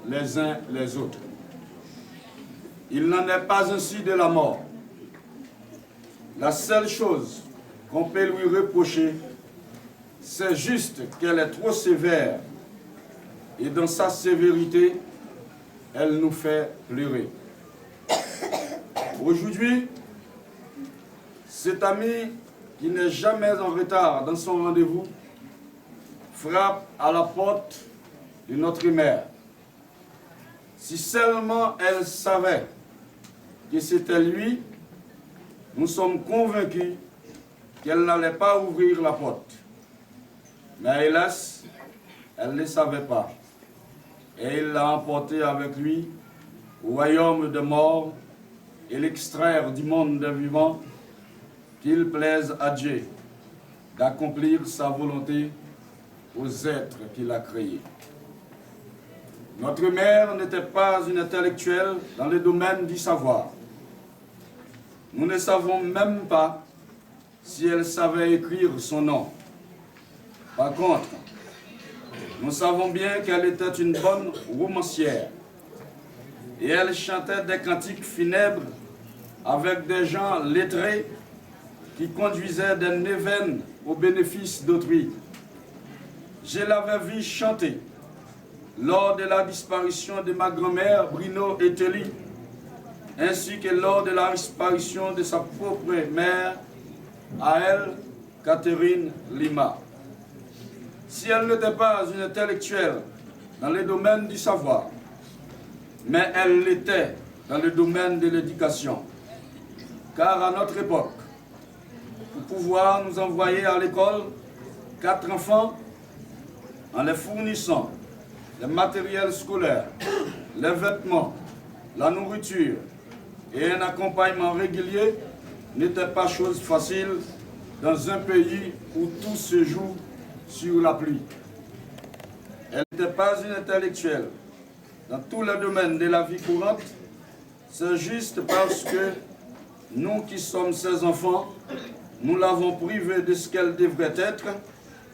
les uns les autres. Il n'en est pas ainsi de la mort. La seule chose qu'on peut lui reprocher, c'est juste qu'elle est trop sévère. Et dans sa sévérité, elle nous fait pleurer. Aujourd'hui, cet ami qui n'est jamais en retard dans son rendez-vous frappe à la porte de notre mère. Si seulement elle savait que c'était lui, nous sommes convaincus qu'elle n'allait pas ouvrir la porte. Mais hélas, elle ne le savait pas. Et il l'a emporté avec lui au royaume des morts et l'extraire du monde des vivants, qu'il plaise à Dieu d'accomplir sa volonté aux êtres qu'il a créés. Notre mère n'était pas une intellectuelle dans le domaine du savoir. Nous ne savons même pas si elle savait écrire son nom. Par contre, nous savons bien qu'elle était une bonne romancière. Et elle chantait des cantiques funèbres avec des gens lettrés qui conduisaient des neuvaines au bénéfice d'autrui. Je l'avais vu chanter lors de la disparition de ma grand-mère Bruno Eteli, ainsi que lors de la disparition de sa propre mère, à elle, Catherine Lima. Si elle n'était pas une intellectuelle dans le domaine du savoir, mais elle l'était dans le domaine de l'éducation. Car à notre époque, pour pouvoir nous envoyer à l'école 4 enfants, en les fournissant les matériels scolaires, les vêtements, la nourriture et un accompagnement régulier, n'était pas chose facile dans un pays où tout se joue sur la pluie. Elle n'était pas une intellectuelle dans tous les domaines de la vie courante. C'est juste parce que nous qui sommes ses enfants, nous l'avons privée de ce qu'elle devrait être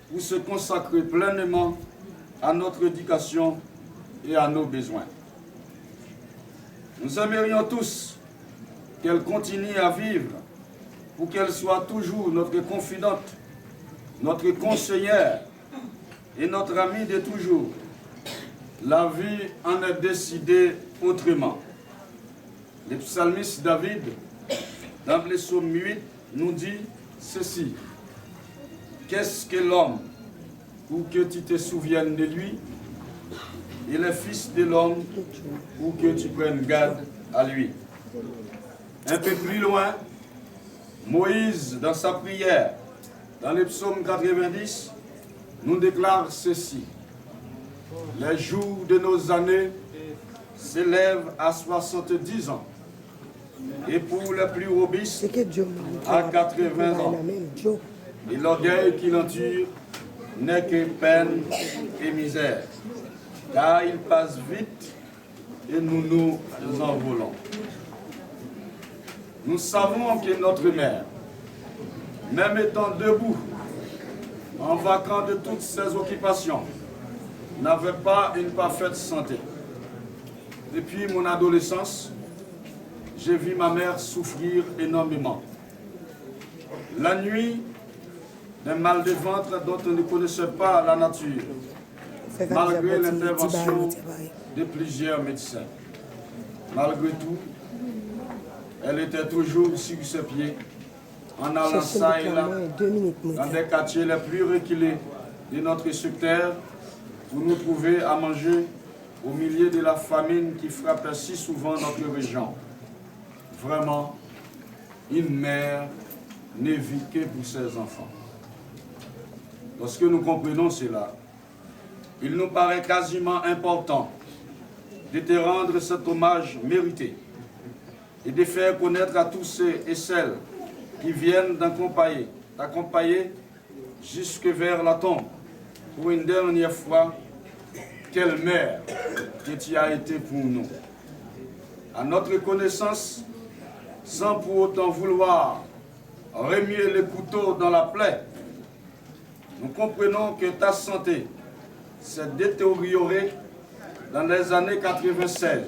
pour se consacrer pleinement à notre éducation et à nos besoins. Nous aimerions tous qu'elle continue à vivre pour qu'elle soit toujours notre confidente, notre conseillère et notre amie de toujours. La vie en est décidée autrement. Le psalmiste David, dans le psaume 8, nous dit ceci. Qu'est-ce que l'homme pour que tu te souviennes de lui, et le fils de l'homme pour que tu prennes garde à lui. Un peu plus loin, Moïse, dans sa prière, dans le psaume 90, nous déclare ceci. Les jours de nos années s'élèvent à 70 ans. Et pour les plus robustes, à 80 ans. Et l'orgueil qui l'entoure n'est que peine et misère. Car il passe vite et nous nous envolons. Nous savons que notre mère, même étant debout, en vacant de toutes ses occupations, n'avait pas une parfaite santé. Depuis mon adolescence, j'ai vu ma mère souffrir énormément. La nuit, des mal de ventre dont on ne connaissait pas la nature, malgré l'intervention de plusieurs médecins. Malgré tout, elle était toujours sur ses pieds, en allant ça et là, dans des quartiers les plus reculés de notre secteur, pour nous trouver à manger au milieu de la famine qui frappait si souvent notre région. Vraiment, une mère ne vit que pour ses enfants. Lorsque nous comprenons cela, il nous paraît quasiment important de te rendre cet hommage mérité et de faire connaître à tous ceux et celles qui viennent t'accompagner jusque vers la tombe pour une dernière fois. Quelle mère que tu as été pour nous. À notre connaissance, sans pour autant vouloir remuer le couteau dans la plaie, nous comprenons que ta santé s'est détériorée dans les années 96.